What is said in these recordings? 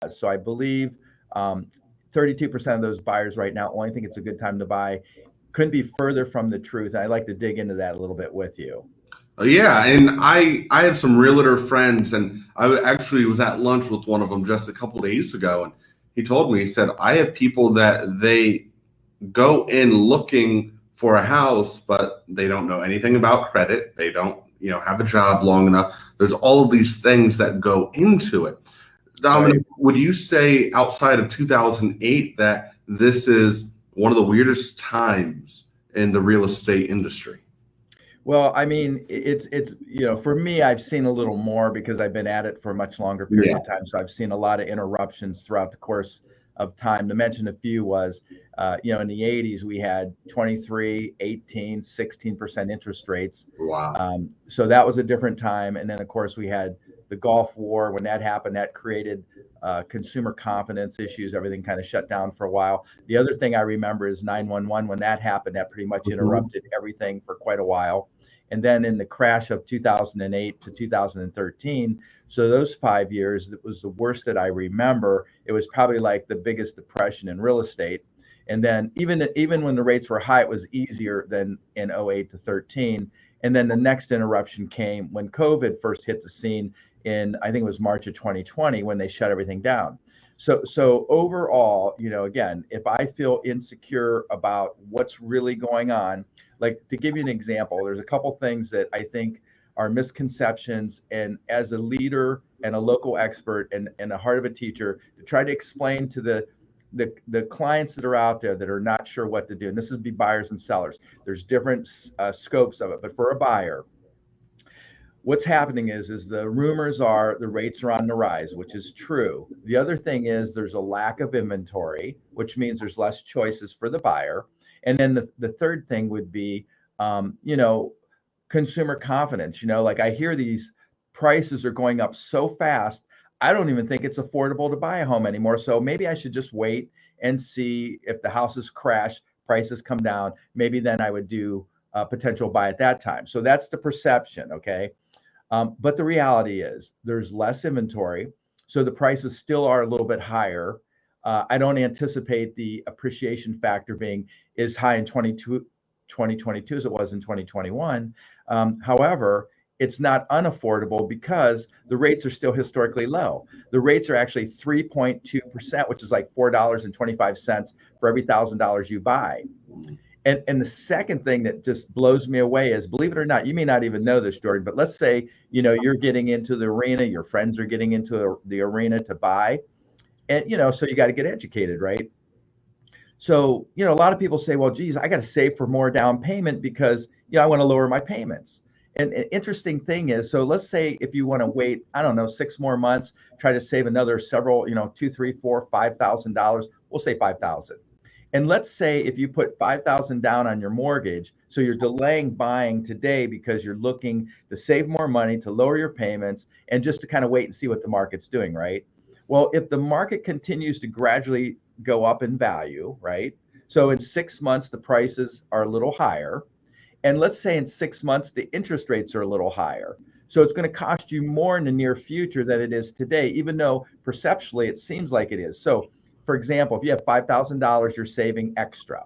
So I believe 32% of those buyers right now only think it's a good time to buy. Couldn't be further from the truth. And I'd like to dig into that a little bit with you. Yeah, and I have some realtor friends, and actually was at lunch with one of them just a couple days ago, and he told me, he said, I have people that they go in looking for a house, but they don't know anything about credit. They don't, have a job long enough. There's all of these things that go into it. Dominic, Right. would you say outside of 2008 that this is one of the weirdest times in the real estate industry? Well, I mean, it's for me, I've seen a little more because I've been at it for a much longer period Yeah. of time. So I've seen a lot of interruptions throughout the course of time. To mention a few was, in the 80s, we had 23, 18, 16% interest rates. Wow. So that was a different time. And then, of course, we had the Gulf War. When that happened, that created consumer confidence issues. Everything kind of shut down for a while. The other thing I remember is 911. When that happened, that pretty much interrupted everything for quite a while. And then in the crash of 2008 to 2013, so those 5 years, it was the worst that I remember. It was probably like the biggest depression in real estate. And then even when the rates were high, it was easier than in '08 to 13. And then the next interruption came when COVID first hit the scene in, I think it was March of 2020, when they shut everything down. So overall, again, if I feel insecure about what's really going on, like to give you an example, there's a couple things that I think are misconceptions. And as a leader and a local expert and the heart of a teacher, to try to explain to the clients that are out there that are not sure what to do, and this would be buyers and sellers. There's different scopes of it, but for a buyer, what's happening is the rumors are the rates are on the rise, which is true. The other thing is there's a lack of inventory, which means there's less choices for the buyer. And then the third thing would be, consumer confidence. Like I hear these prices are going up so fast, I don't even think it's affordable to buy a home anymore. So maybe I should just wait and see if the houses crash, prices come down. Maybe then I would do a potential buy at that time. So that's the perception, okay? But the reality is there's less inventory. So the prices still are a little bit higher. I don't anticipate the appreciation factor being as high in 2022 as it was in 2021. However, it's not unaffordable because the rates are still historically low. The rates are actually 3.2%, which is like $4.25 for every $1,000 you buy. And the second thing that just blows me away is, believe it or not, you may not even know this, Jordan, but let's say, you're getting into the arena, your friends are getting into the arena to buy. And, so you got to get educated, right? So, a lot of people say, well, geez, I got to save for more down payment because, I want to lower my payments. And an interesting thing is, so let's say if you want to wait, I don't know, 6 more months, try to save another several, $2, 3, 4, $5,000. We'll say 5,000. And let's say if you put 5,000 down on your mortgage, so you're delaying buying today because you're looking to save more money, to lower your payments, and just to kind of wait and see what the market's doing, right? Well, if the market continues to gradually go up in value, right? So in 6 months, the prices are a little higher. And let's say in 6 months, the interest rates are a little higher. So it's going to cost you more in the near future than it is today, even though perceptually it seems like it is. So for example, if you have $5,000 you're saving extra,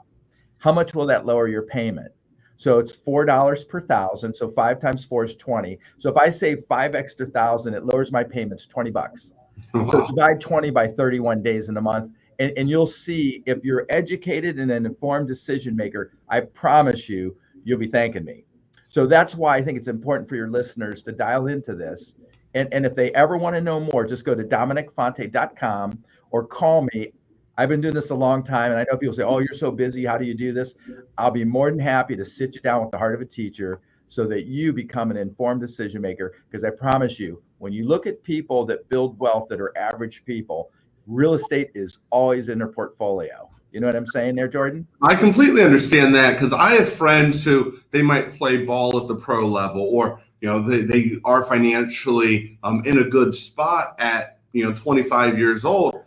how much will that lower your payment? So it's $4 per thousand. So 5 times 4 is 20. So if I save 5 extra thousand, it lowers my payments $20. Wow. So divide 20 by 31 days in a month. And you'll see, if you're educated and an informed decision maker, I promise you, you'll be thanking me. So that's why I think it's important for your listeners to dial into this. And if they ever want to know more, just go to dominicfonte.com or call me. I've been doing this a long time, and I know people say, oh, you're so busy. How do you do this? I'll be more than happy to sit you down with the heart of a teacher so that you become an informed decision maker. Because I promise you, when you look at people that build wealth that are average people, real estate is always in their portfolio. You know what I'm saying there, Jordan? I completely understand that, because I have friends who they might play ball at the pro level, or they are financially in a good spot at 25 years old.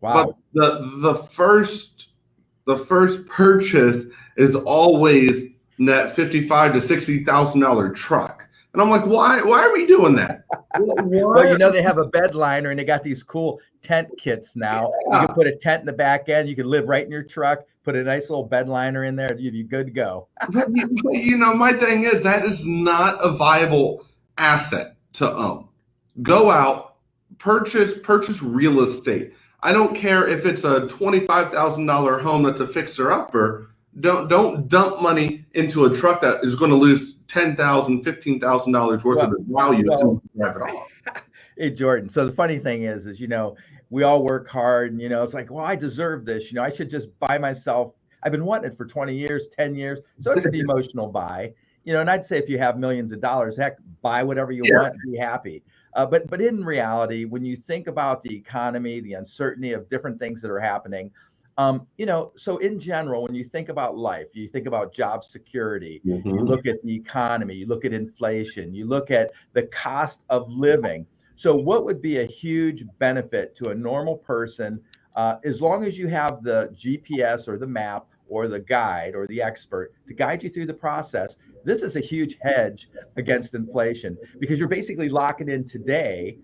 Wow. But the first purchase is always that $55,000 to $60,000 truck. And I'm like, why are we doing that? Well, you know, they have a bed liner and they got these cool tent kits now. You can put a tent in the back end. You can live right in your truck, put a nice little bed liner in there. You'd be good to go. But you know, my thing is that is not a viable asset to own. Go out, purchase real estate. I don't care if it's a $25,000 home that's a fixer upper. Don't dump money into a truck that is going to lose $10,000, $15,000 worth of the value as soon as you drive it off. Hey, Jordan. So the funny thing is, you know, we all work hard and, you know, it's like, well, I deserve this. You know, I should just buy myself. I've been wanting it for 20 years, 10 years. So it's an emotional buy, you know, and I'd say if you have millions of dollars, heck, buy whatever you want and be happy. But in reality, when you think about the economy, the uncertainty of different things that are happening, you know, so in general, when you think about life, you think about job security, you look at the economy, you look at inflation, you look at the cost of living. So what would be a huge benefit to a normal person, as long as you have the GPS or the map or the guide or the expert to guide you through the process? This is a huge hedge against inflation because you're basically locking in today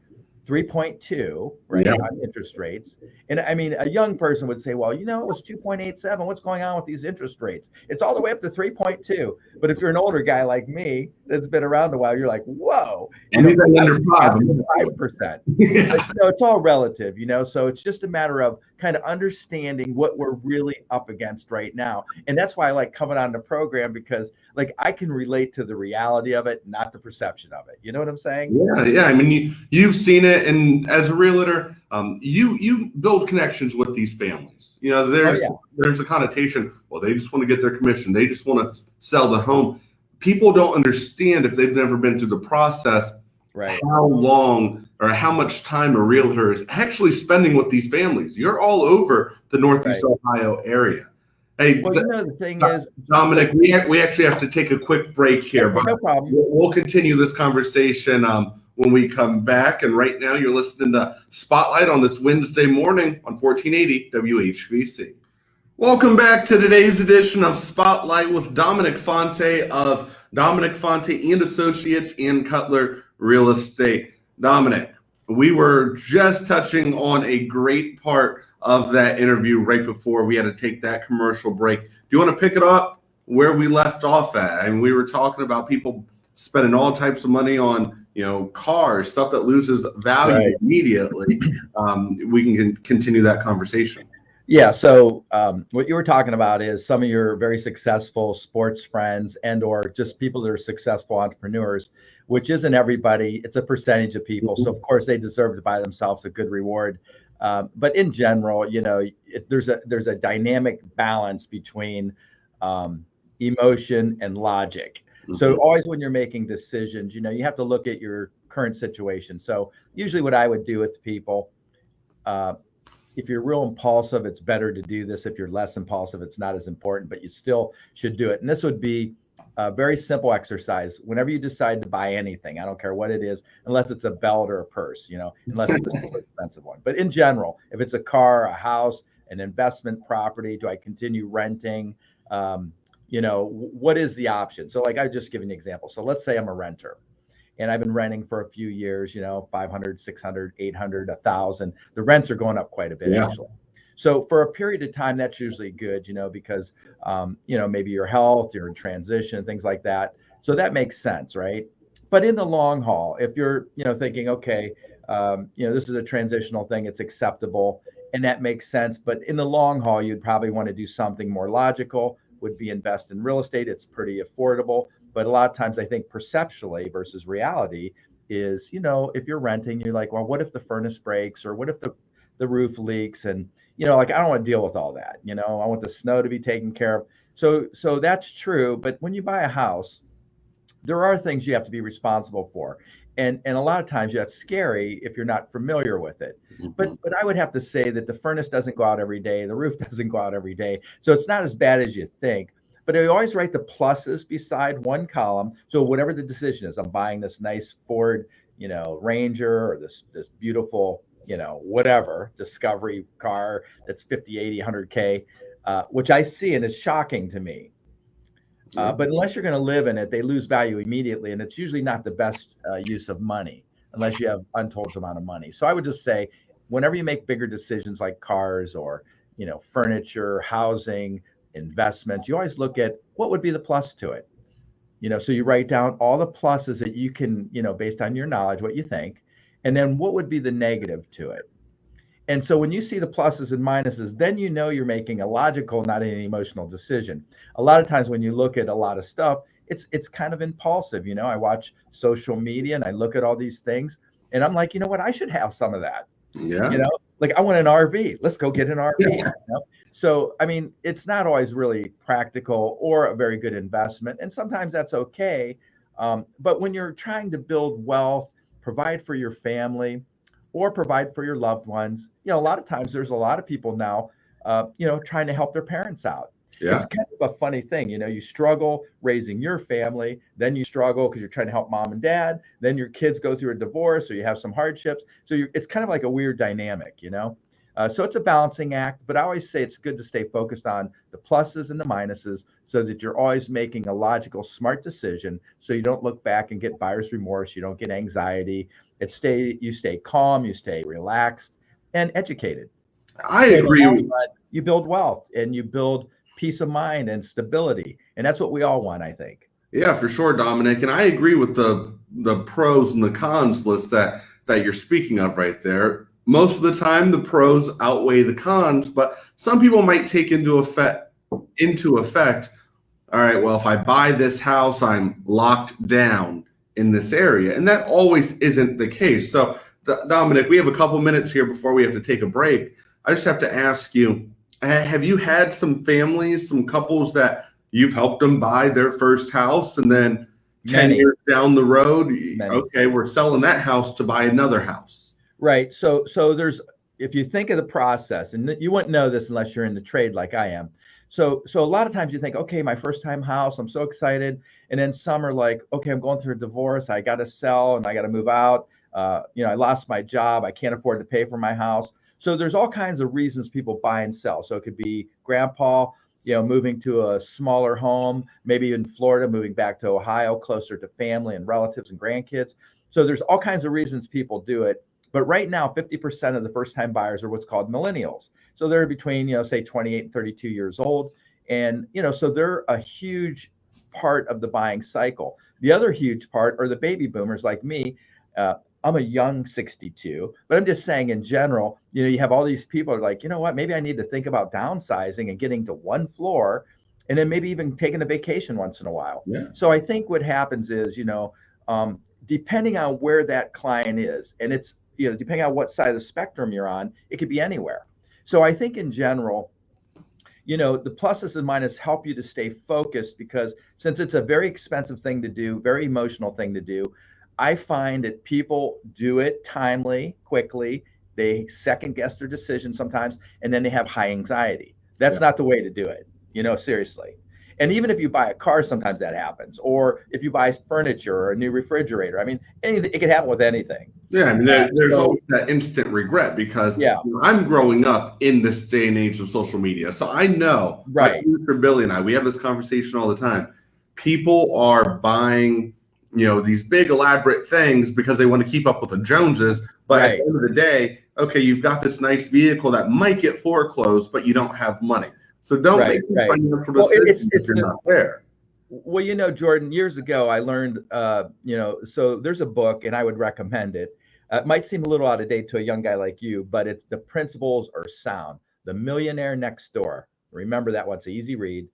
3.2, right, on interest rates. And I mean, a young person would say, well, you know, it was 2.87. What's going on with these interest rates? It's all the way up to 3.2. But if you're an older guy like me that's been around a while, you're like, whoa, anything under 5%. Yeah. But, you know, it's all relative, you know, so it's just a matter of kind of understanding what we're really up against right now. And that's why I like coming on the program, because like I can relate to the reality of it, not the perception of it. You know what I'm saying? Yeah. I mean, you've seen it, and as a realtor, you build connections with these families. You know, there's a connotation. Well, they just want to get their commission. They just want to sell the home. People don't understand, if they've never been through the process, how long or how much time a realtor is actually spending with these families. You're all over the Northeast Ohio area. Hey, well, you know, the thing is, Dominic, we actually have to take a quick break here, but no problem. We'll continue this conversation when we come back. And right now, you're listening to Spotlight on this Wednesday morning on 1480 WHBC. Welcome back to today's edition of Spotlight with Dominic Fonte of Dominic Fonte and Associates in Cutler Real Estate. Dominic, we were just touching on a great part of that interview right before we had to take that commercial break. Do you want to pick it up where we left off at? And we were talking about people spending all types of money on, you know, cars, stuff that loses value immediately. We can continue that conversation. Yeah. So what you were talking about is some of your very successful sports friends and or just people that are successful entrepreneurs, which isn't everybody. It's a percentage of people. So of course they deserve to buy themselves a good reward. But in general, you know, there's a dynamic balance between emotion and logic. So always when you're making decisions, you know, you have to look at your current situation. So usually what I would do with people, if you're real impulsive, it's better to do this. If you're less impulsive, it's not as important, but you still should do it. And this would be a very simple exercise. Whenever you decide to buy anything, I don't care what it is, unless it's a belt or a purse, you know, unless it's a super expensive one. But in general, if it's a car, a house, an investment property, do I continue renting? You know, what is the option? So like I just give an example. So let's say I'm a renter. And I've been renting for a few years, you know, 500, 600, 800, 1,000. The rents are going up quite a bit, actually. So for a period of time, that's usually good, you know, because, you know, maybe your health, you're in transition, things like that. So that makes sense, right? But in the long haul, if you're, you know, thinking, okay, you know, this is a transitional thing, it's acceptable, and that makes sense. But in the long haul, you'd probably want to do something more logical, would be invest in real estate. It's pretty affordable. But a lot of times I think perceptually versus reality is, you know, if you're renting, you're like, well, what if the furnace breaks or what if the roof leaks? And, you know, like, I don't want to deal with all that. You know, I want the snow to be taken care of. So that's true. But when you buy a house, there are things you have to be responsible for. And a lot of times that's scary if you're not familiar with it. But I would have to say that the furnace doesn't go out every day. The roof doesn't go out every day. So it's not as bad as you think. But I always write the pluses beside one column. So whatever the decision is, I'm buying this nice Ford, you know, Ranger, or this beautiful, you know, whatever Discovery car that's 50, 80, 100K, which I see and is shocking to me. Yeah. But unless you're going to live in it, they lose value immediately. And it's usually not the best use of money unless you have untold amount of money. So I would just say, whenever you make bigger decisions like cars or, furniture, housing, investments, you always look at what would be the plus to it. So you write down all the pluses that you can, based on your knowledge, what you think, and then what would be the negative to it. And so when you see the pluses and minuses, then you're making a logical, not an emotional decision. A lot of times when you look at a lot of stuff, it's kind of impulsive. I watch social media and I look at all these things and I'm like, you know what, I should have some of that. Yeah. Like I want an RV. Let's go get an RV. Yeah. So, I mean, it's not always really practical or a very good investment. And sometimes that's okay. But when you're trying to build wealth, provide for your family, or provide for your loved ones, a lot of times there's a lot of people now, trying to help their parents out. Yeah. It's kind of a funny thing. You struggle raising your family, then you struggle because you're trying to help mom and dad, then your kids go through a divorce or you have some hardships. So it's kind of like a weird dynamic. So it's a balancing act, but I always say it's good to stay focused on the pluses and the minuses so that you're always making a logical, smart decision. So you don't look back and get buyer's remorse. You don't get anxiety. You stay calm, you stay relaxed and educated. I agree. You build wealth and you build peace of mind and stability. And that's what we all want, I think. Yeah, for sure, Dominic. And I agree with the pros and the cons list that you're speaking of right there. Most of the time, the pros outweigh the cons, but some people might take into effect, all right, well, if I buy this house, I'm locked down in this area. And that always isn't the case. So, Dominic, we have a couple minutes here before we have to take a break. I just have to ask you, have you had some families, some couples that you've helped them buy their first house and then 10 years down the road, okay, we're selling that house to buy another house? Right. So if you think of the process, and you wouldn't know this unless you're in the trade like I am. So a lot of times you think, okay, my first time house, I'm so excited. And then some are like, okay, I'm going through a divorce. I got to sell and I got to move out. I lost my job. I can't afford to pay for my house. So there's all kinds of reasons people buy and sell. So it could be grandpa, moving to a smaller home, maybe in Florida, moving back to Ohio, closer to family and relatives and grandkids. So there's all kinds of reasons people do it. But right now, 50% of the first-time buyers are what's called millennials. So they're between, say 28 and 32 years old. And, so they're a huge part of the buying cycle. The other huge part are the baby boomers like me. I'm a young 62, but I'm just saying in general, you have all these people are like, you know what, maybe I need to think about downsizing and getting to one floor and then maybe even taking a vacation once in a while. Yeah. So I think what happens is, depending on where that client is, and it's, depending on what side of the spectrum you're on, it could be anywhere. So I think in general, the pluses and minuses help you to stay focused because since it's a very expensive thing to do, very emotional thing to do, I find that people do it timely, quickly. They second guess their decision sometimes, and then they have high anxiety. That's not the way to do it, seriously. And even if you buy a car, sometimes that happens. Or if you buy furniture or a new refrigerator, I mean, anything, it could happen with anything. Yeah, I mean, there's always that instant regret because I'm growing up in this day and age of social media. So I know, right? Mr. Billy and I, we have this conversation all the time. People are buying, these big elaborate things because they want to keep up with the Joneses. But at the end of the day, okay, you've got this nice vehicle that might get foreclosed, but you don't have money. So don't make financial decisions if you're not there. Well, Jordan, years ago, I learned, so there's a book and I would recommend it. It might seem a little out of date to a young guy like you, but it's the principles are sound. The Millionaire Next Door. Remember that one. It's an easy read.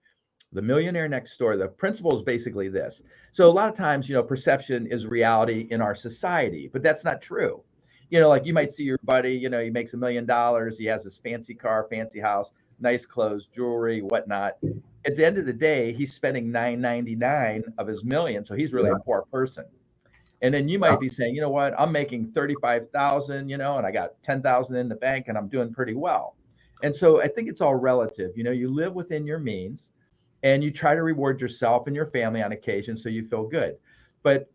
The Millionaire Next Door. The principle is basically this. So a lot of times, perception is reality in our society, but that's not true. Like you might see your buddy, he makes $1 million. He has this fancy car, fancy house, nice clothes, jewelry, whatnot. At the end of the day, he's spending $999 of his million. So he's really a poor person. And then you might be saying, you know what, I'm making 35,000, and I got 10,000 in the bank and I'm doing pretty well. And so I think it's all relative. You live within your means and you try to reward yourself and your family on occasion so you feel good. But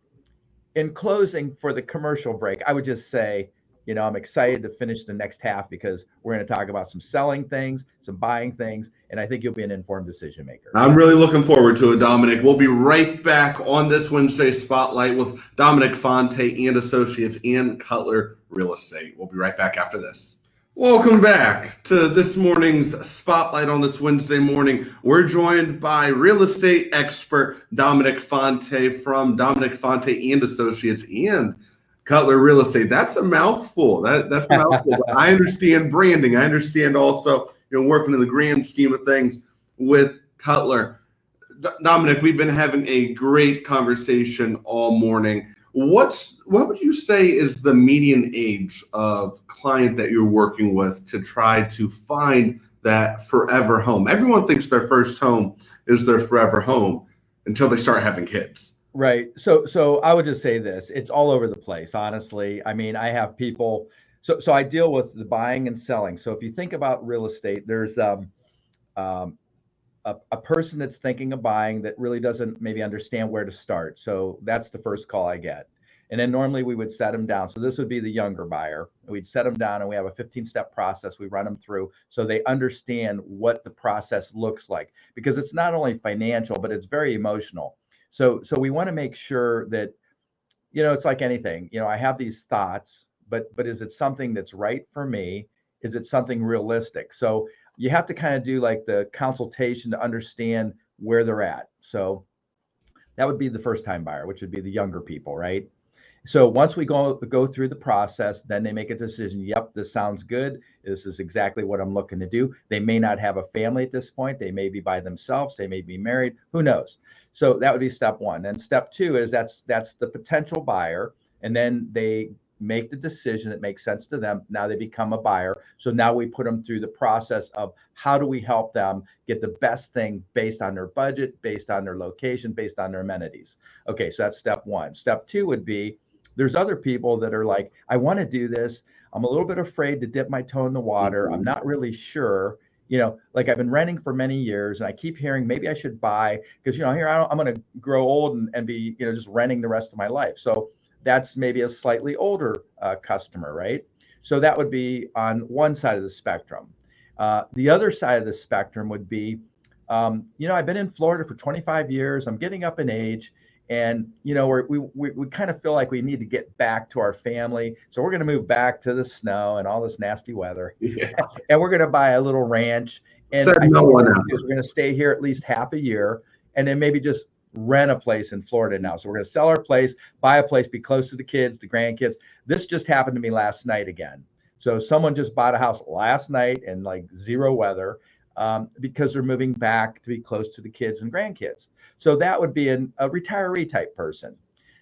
in closing for the commercial break, I would just say, I'm excited to finish the next half because we're going to talk about some selling things, some buying things, and I think you'll be an informed decision maker. I'm really looking forward to it, Dominic. We'll be right back on this Wednesday Spotlight with Dominic Fonte and Associates and Cutler Real Estate. We'll be right back after this. Welcome back to this morning's Spotlight on this Wednesday morning. We're joined by real estate expert Dominic Fonte from Dominic Fonte and Associates and Cutler Real Estate. That's a mouthful. That's a mouthful. I understand branding. I understand also, working in the grand scheme of things with Cutler. Dominic, we've been having a great conversation all morning. What would you say is the median age of client that you're working with to try to find that forever home? Everyone thinks their first home is their forever home until they start having kids. Right. So I would just say this, it's all over the place, honestly. I mean, I have people, so I deal with the buying and selling. So if you think about real estate, there's a person that's thinking of buying that really doesn't maybe understand where to start. So that's the first call I get. And then normally we would set them down. So this would be the younger buyer. We'd set them down and we have a 15-step process. We run them through so they understand what the process looks like, because it's not only financial, but it's very emotional. So we want to make sure that, it's like anything, I have these thoughts, but is it something that's right for me? Is it something realistic? So you have to kind of do like the consultation to understand where they're at. So that would be the first time buyer, which would be the younger people, right? So once we go through the process, then they make a decision. Yep, this sounds good. This is exactly what I'm looking to do. They may not have a family at this point. They may be by themselves. They may be married. Who knows? So that would be step one. Then step two is that's the potential buyer. And then they make the decision that makes sense to them. Now they become a buyer. So now we put them through the process of how do we help them get the best thing based on their budget, based on their location, based on their amenities. Okay, so that's step one. Step two would be, there's other people that are like, I want to do this. I'm a little bit afraid to dip my toe in the water. I'm not really sure. Like I've been renting for many years and I keep hearing maybe I should buy because, here I'm going to grow old and be, just renting the rest of my life. So that's maybe a slightly older customer, right? So that would be on one side of the spectrum. The other side of the spectrum would be, I've been in Florida for 25 years. I'm getting up in age. And, we kind of feel like we need to get back to our family. So we're going to move back to the snow and all this nasty weather. Yeah. And we're going to buy a little ranch. And we're going to stay here at least half a year and then maybe just rent a place in Florida now. So we're going to sell our place, buy a place, be close to the kids, the grandkids. This just happened to me last night again. So someone just bought a house last night in like zero weather because they're moving back to be close to the kids and grandkids. So that would be a retiree type person.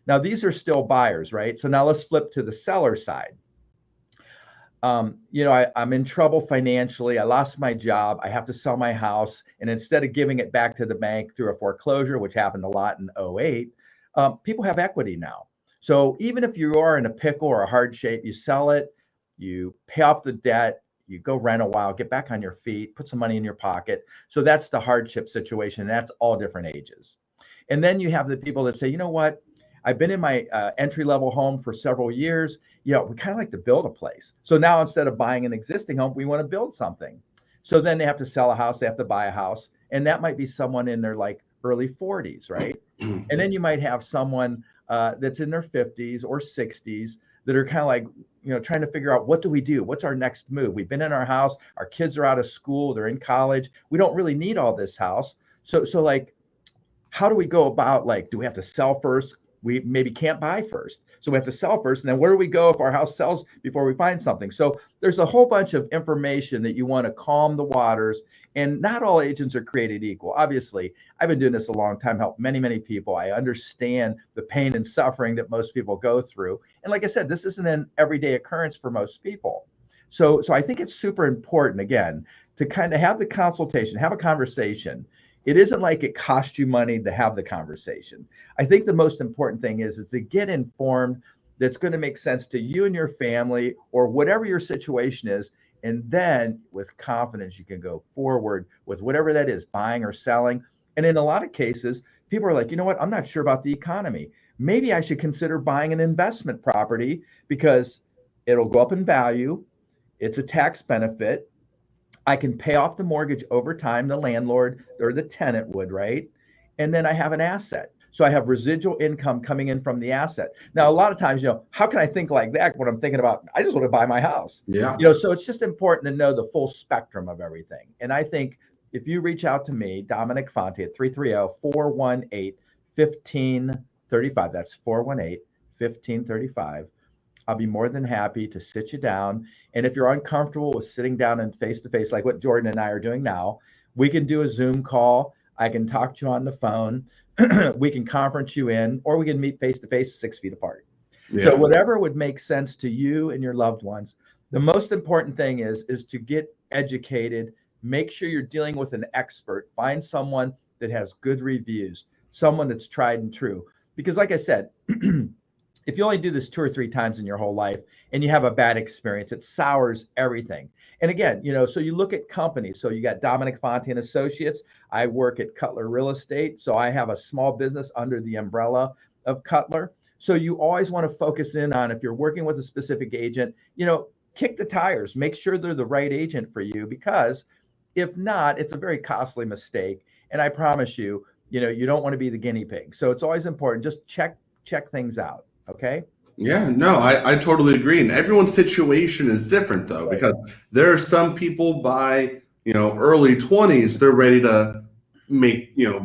Now, these are still buyers, right? So now let's flip to the seller side. I'm in trouble financially. I lost my job. I have to sell my house. And instead of giving it back to the bank through a foreclosure, which happened a lot in 2008, people have equity now. So even if you are in a pickle or a hard shape, you sell it, you pay off the debt, you go rent a while, get back on your feet, put some money in your pocket. So that's the hardship situation. And that's all different ages. And then you have the people that say, you know what? I've been in my entry-level home for several years. We kind of like to build a place. So now instead of buying an existing home, we want to build something. So then they have to sell a house, they have to buy a house. And that might be someone in their like early 40s, right? And then you might have someone that's in their 50s or 60s that are kind of like, trying to figure out what do we do? What's our next move? We've been in our house, our kids are out of school, they're in college. We don't really need all this house. So like, how do we go about like, do we have to sell first? We maybe can't buy first. So we have to sell first. And then where do we go if our house sells before we find something? So there's a whole bunch of information that you want to calm the waters. And not all agents are created equal. Obviously, I've been doing this a long time, helped many, many people. I understand the pain and suffering that most people go through. And like I said, this isn't an everyday occurrence for most people. So I think it's super important, again, to kind of have the consultation, have a conversation. It isn't like it costs you money to have the conversation. I think the most important thing is to get informed that's going to make sense to you and your family or whatever your situation is. And then with confidence, you can go forward with whatever that is, buying or selling. And in a lot of cases, people are like, you know what? I'm not sure about the economy. Maybe I should consider buying an investment property because It'll go up in value. It's a tax benefit. I can pay off the mortgage over time, the landlord or the tenant would, right? And then I have an asset. So I have residual income coming in from the asset. Now, a lot of times, how can I think like that when I'm thinking about, I just want to buy my house? Yeah. So it's just important to know the full spectrum of everything. And I think if you reach out to me, Dominic Fonte at 330-418-1535, that's 418-1535. I'll be more than happy to sit you down. And if you're uncomfortable with sitting down and face to face, like what Jordan and I are doing now, we can do a Zoom call. I can talk to you on the phone. We can conference you in, or we can meet face to face 6 feet apart. Yeah. So whatever would make sense to you and your loved ones. The most important thing is to get educated. Make sure you're dealing with an expert. Find someone that has good reviews, someone that's tried and true. Because like I said, if you only do this 2 or 3 times in your whole life and you have a bad experience, it sours everything. And again, so you look at companies. So you got Dominic Fonte and Associates. I work at Cutler Real Estate. So I have a small business under the umbrella of Cutler. So you always want to focus in on, if you're working with a specific agent, kick the tires, make sure they're the right agent for you, because if not, it's a very costly mistake. And I promise you, you don't want to be the guinea pig. So it's always important. Just check things out. Okay. Yeah, no, I totally agree. And everyone's situation is different though, Right. because there are some people by, early 20s, they're ready to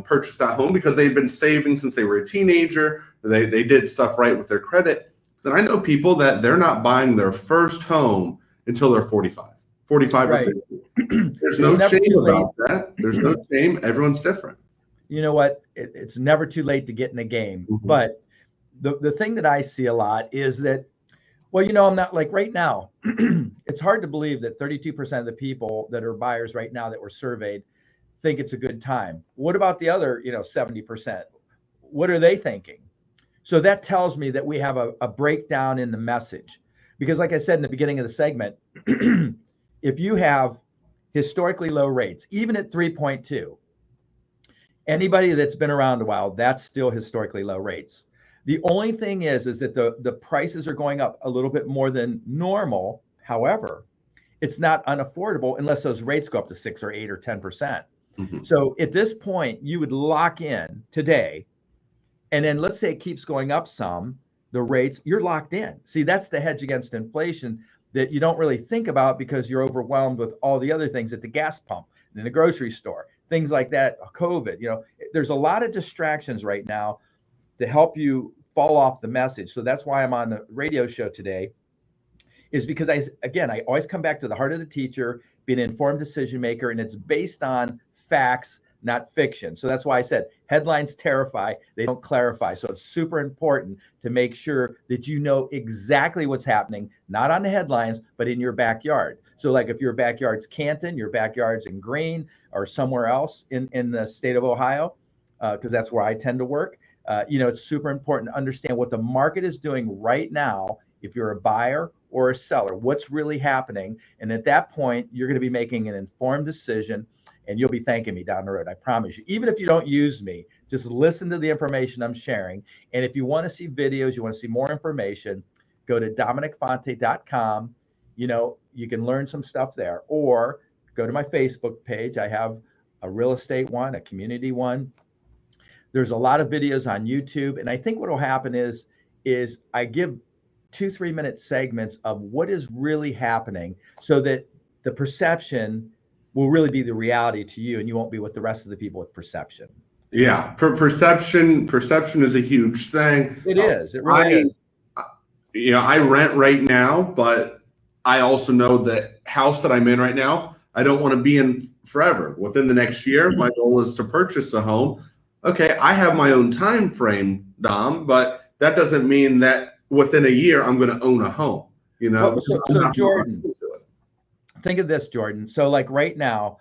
purchase that home because they've been saving since they were a teenager. They did stuff right with their credit. And I know people that they're not buying their first home until they're 45 right. Or 50. There's no shame about that. There's no shame. Everyone's different. You know what? It's never too late to get in the game. Mm-hmm. But the thing that I see a lot is that, I'm not like right now, it's hard to believe that 32% of the people that are buyers right now that were surveyed think it's a good time. What about the other, 70%? What are they thinking? So that tells me that we have a breakdown in the message. Because like I said in the beginning of the segment, if you have historically low rates, even at 3.2, anybody that's been around a while, that's still historically low rates. The only thing is that the prices are going up a little bit more than normal. However, it's not unaffordable unless those rates go up to 6 or 8 or 10%. Mm-hmm. So at this point, you would lock in today. And then let's say it keeps going up some, the rates, you're locked in. See, that's the hedge against inflation that you don't really think about because you're overwhelmed with all the other things at the gas pump, in the grocery store, things like that, COVID. There's a lot of distractions right now to help you fall off the message. So that's why I'm on the radio show today, is because I always come back to the heart of the teacher, being an informed decision maker, and it's based on facts, not fiction. So that's why I said headlines terrify, they don't clarify. So it's super important to make sure that you know exactly what's happening, not on the headlines, but in your backyard. So like if your backyard's Canton, your backyard's in Greene or somewhere else in the state of Ohio, because that's where I tend to work. It's super important to understand what the market is doing right now. If you're a buyer or a seller, what's really happening. And at that point, you're going to be making an informed decision, and you'll be thanking me down the road. I promise you. Even if you don't use me, just listen to the information I'm sharing. And if you want to see videos, you want to see more information, go to dominicfonte.com. You can learn some stuff there, or go to my Facebook page. I have a real estate one, a community one. There's a lot of videos on YouTube. And I think what will happen is I give 2-3 minute segments of what is really happening, so that the perception will really be the reality to you, and you won't be with the rest of the people with perception. Yeah. Perception is a huge thing. It is. It really is. I rent right now, but I also know that house that I'm in right now, I don't want to be in forever. Within the next year, my goal is to purchase a home. Okay, I have my own time frame, Dom, but that doesn't mean that within a year I'm going to own a home. So Jordan, think of this, Jordan. So like right now,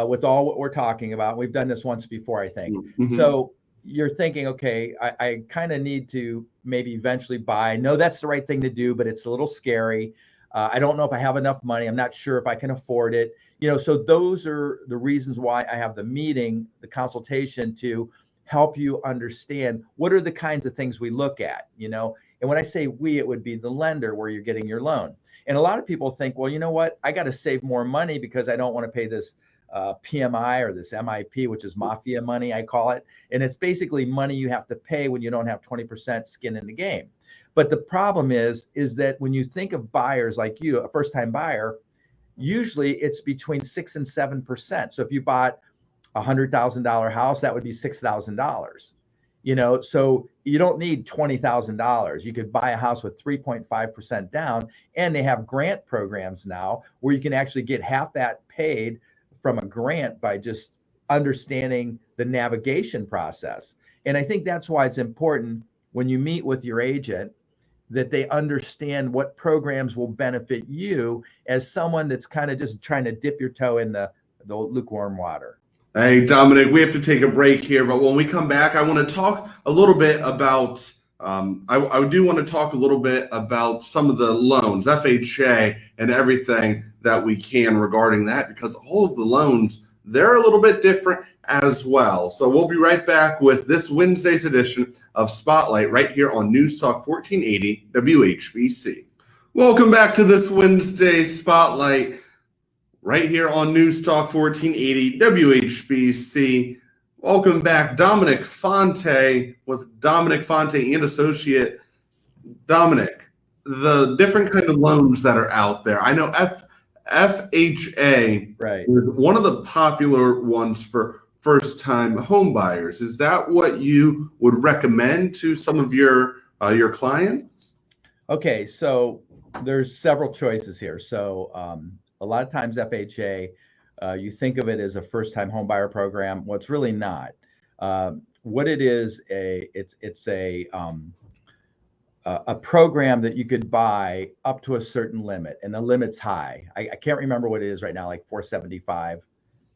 with all what we're talking about, we've done this once before, I think. Mm-hmm. So you're thinking, okay, I kind of need to maybe eventually buy. No, that's the right thing to do, but it's a little scary. I don't know if I have enough money. I'm not sure if I can afford it. So those are the reasons why I have the meeting, the consultation, to help you understand what are the kinds of things we look at, And when I say we, it would be the lender where you're getting your loan. And a lot of people think, well, you know what? I got to save more money because I don't want to pay this PMI or this MIP, which is mafia money, I call it. And it's basically money you have to pay when you don't have 20% skin in the game. But the problem is that when you think of buyers like you, a first-time buyer, usually it's between 6 and 7%. So if you bought $100,000 house, that would be $6,000. So you don't need $20,000. You could buy a house with 3.5% down, and they have grant programs now where you can actually get half that paid from a grant by just understanding the navigation process. And I think that's why it's important when you meet with your agent that they understand what programs will benefit you as someone that's kind of just trying to dip your toe in the lukewarm water. Hey, Dominic, we have to take a break here, but when we come back, I want to talk a little bit about, I do want to talk a little bit about some of the loans, FHA, and everything that we can regarding that, because all of the loans, they're a little bit different as well. So we'll be right back with this Wednesday's edition of Spotlight right here on News Talk 1480 WHBC. Welcome back to this Wednesday Spotlight right here on News Talk 1480 WHBC. Welcome back, Dominic Fonte with Dominic Fonte and Associate. Dominic, the different kind of loans that are out there. I know FHA right. is one of the popular ones for first-time home buyers. Is that what you would recommend to some of your clients? Okay, so there's several choices here. So a lot of times FHA, you think of it as a first-time home buyer program. Well, it's really not. What it is, it's a program that you could buy up to a certain limit, and the limit's high. I can't remember what it is right now, like 475,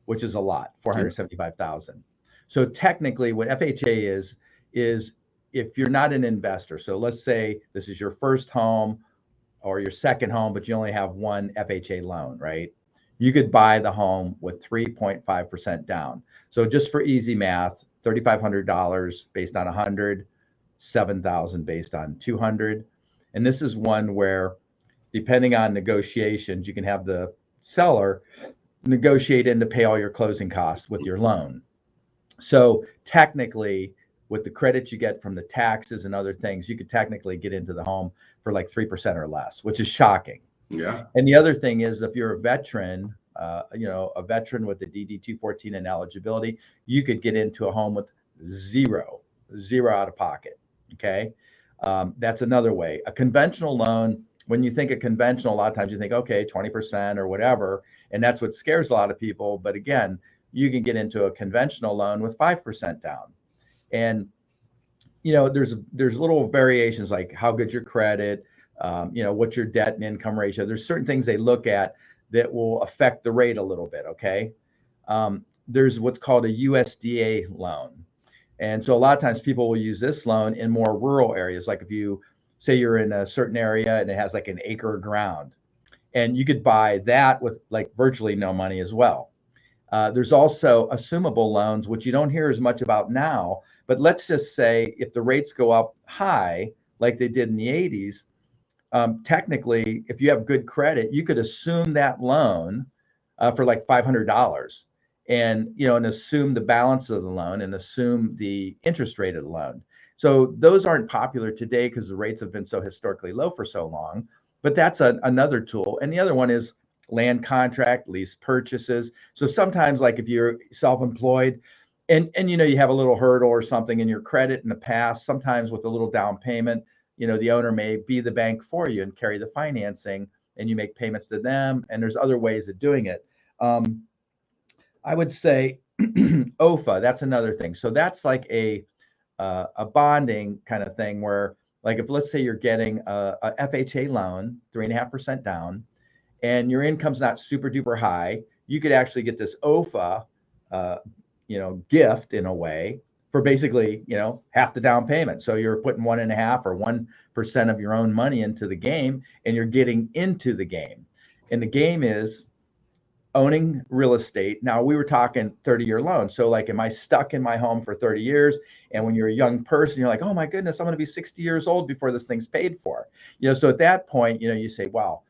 which is a lot, 475,000. So technically, what FHA is if you're not an investor. So let's say this is your first home or your second home, but you only have one FHA loan, right? You could buy the home with 3.5% down. So just for easy math, $3,500 based on 100, 7,000 based on 200. And this is one where, depending on negotiations, you can have the seller negotiate in to pay all your closing costs with your loan. So technically, with the credit you get from the taxes and other things, you could technically get into the home for like 3% or less, which is shocking. Yeah. And the other thing is, if you're a veteran, a veteran with the DD 214 and eligibility, you could get into a home with zero out of pocket. Okay. That's another way. A conventional loan, when you think of conventional, a lot of times you think, okay, 20% or whatever. And that's what scares a lot of people. But again, you can get into a conventional loan with 5% down. And, there's little variations like how good your credit, what's your debt and income ratio. There's certain things they look at that will affect the rate a little bit. Okay. There's what's called a USDA loan. And so a lot of times people will use this loan in more rural areas. Like if you say you're in a certain area and it has like an acre of ground, and you could buy that with like virtually no money as well. There's also assumable loans, which you don't hear as much about now, but let's just say if the rates go up high, like they did in the 80s, technically, if you have good credit, you could assume that loan for like $500 and assume the balance of the loan and assume the interest rate of the loan. So those aren't popular today because the rates have been so historically low for so long, but that's another tool. And the other one is land contract, lease purchases. So sometimes, like if you're self-employed and you have a little hurdle or something in your credit in the past, sometimes with a little down payment, the owner may be the bank for you and carry the financing, and you make payments to them. And there's other ways of doing it. I would say OFA, that's another thing. So that's like a bonding kind of thing where, like, if let's say you're getting a FHA loan, 3.5% down, and your income's not super duper high, you could actually get this OFA, gift in a way for basically, half the down payment. So you're putting 1.5 or 1% of your own money into the game, and you're getting into the game. And the game is owning real estate. Now, we were talking 30-year loans. So like, am I stuck in my home for 30 years? And when you're a young person, you're like, oh my goodness, I'm going to be 60 years old before this thing's paid for. So at that point, you say, wow,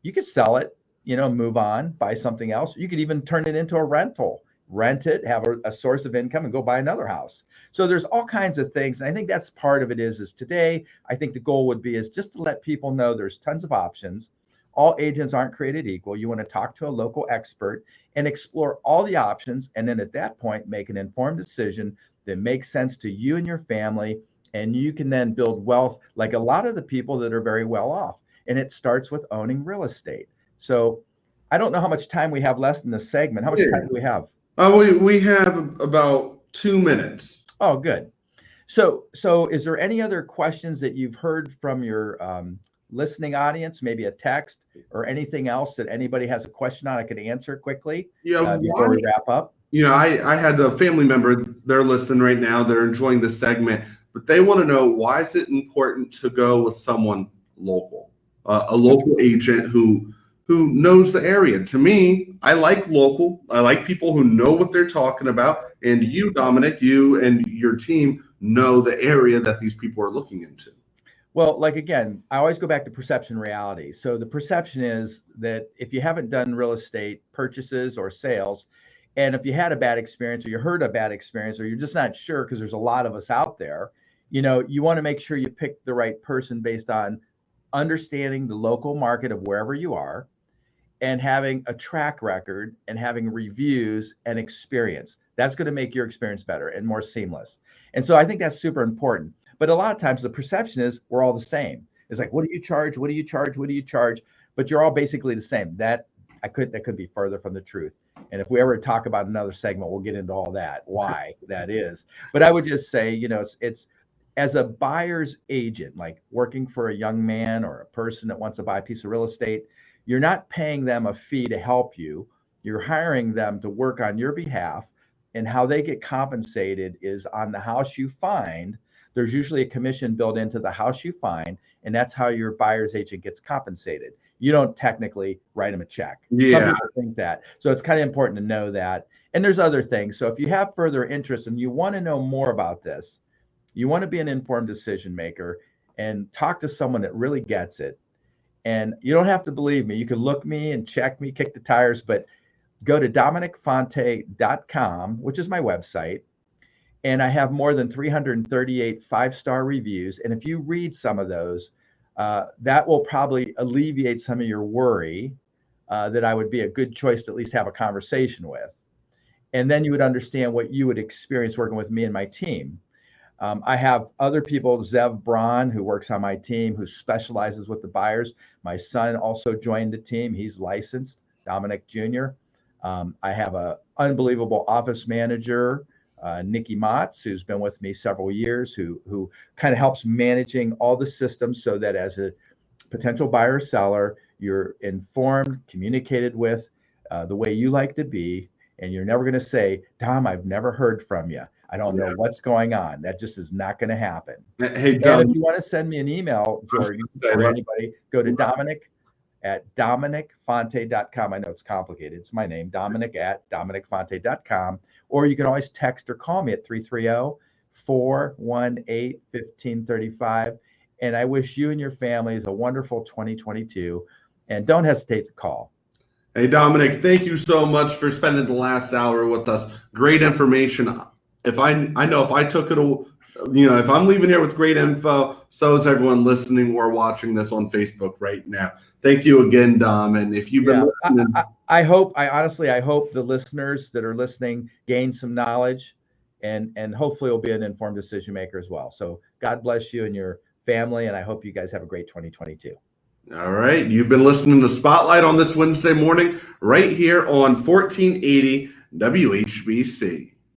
You could sell it, move on, buy something else. You could even turn it into a rental, rent it, have a source of income, and go buy another house. So there's all kinds of things. And I think that's part of it is today, I think the goal would be is just to let people know there's tons of options. All agents aren't created equal. You want to talk to a local expert and explore all the options. And then at that point, make an informed decision that makes sense to you and your family. And you can then build wealth like a lot of the people that are very well off. And it starts with owning real estate. So I don't know how much time we have left in this segment. How much time do we have? We have about 2 minutes. Oh, good. So is there any other questions that you've heard from your listening audience, maybe a text or anything else that anybody has a question on I could answer quickly before we wrap up? I had a family member, they're listening right now, they're enjoying this segment, but they want to know, why is it important to go with someone local, a local agent who knows the area? To me, I like local. I like people who know what they're talking about. And you, Dominic, you and your team know the area that these people are looking into. Well, again, I always go back to perception reality. So the perception is that if you haven't done real estate purchases or sales, and if you had a bad experience or you heard a bad experience, or you're just not sure, because there's a lot of us out there, you want to make sure you pick the right person based on understanding the local market of wherever you are, and having a track record and having reviews and experience. That's going to make your experience better and more seamless. And so I think that's super important. But a lot of times the perception is we're all the same. It's like, what do you charge? What do you charge? What do you charge? But you're all basically the same. That could be further from the truth. And if we ever talk about another segment, we'll get into all that, why that is. But I would just say, it's as a buyer's agent, like working for a young man or a person that wants to buy a piece of real estate, you're not paying them a fee to help you. You're hiring them to work on your behalf. And how they get compensated is on the house you find. There's usually a commission built into the house you find, and that's how your buyer's agent gets compensated. You don't technically write them a check. Yeah. Some people think that. So it's kind of important to know that. And there's other things. So if you have further interest and you want to know more about this, you want to be an informed decision maker and talk to someone that really gets it. And you don't have to believe me. You can look me and check me, kick the tires, but go to DominicFonte.com, which is my website. And I have more than 338 five-star reviews. And if you read some of those, that will probably alleviate some of your worry that I would be a good choice to at least have a conversation with. And then you would understand what you would experience working with me and my team. I have other people, Zev Braun, who works on my team, who specializes with the buyers. My son also joined the team. He's licensed, Dominic Jr. I have an unbelievable office manager, Nikki Motz, who's been with me several years, who kind of helps managing all the systems so that as a potential buyer or seller, you're informed, communicated with the way you like to be, and you're never going to say, Dom, I've never heard from you. I don't know what's going on. That just is not going to happen. Hey, Dom, and if you want to send me an email, Jordan, or anybody, go to Dominic at DominicFonte.com. I know it's complicated. It's my name, Dominic at DominicFonte.com. Or you can always text or call me at 330-418-1535. And I wish you and your families a wonderful 2022. And don't hesitate to call. Hey, Dominic, thank you so much for spending the last hour with us. Great information. I know if I took it, if I'm leaving here with great info, so is everyone listening or watching this on Facebook right now. Thank you again, Dom. And if you've been listening, I hope the listeners that are listening gain some knowledge, and hopefully will be an informed decision maker as well. So God bless you and your family, and I hope you guys have a great 2022. All right. You've been listening to Spotlight on this Wednesday morning right here on 1480 WHBC.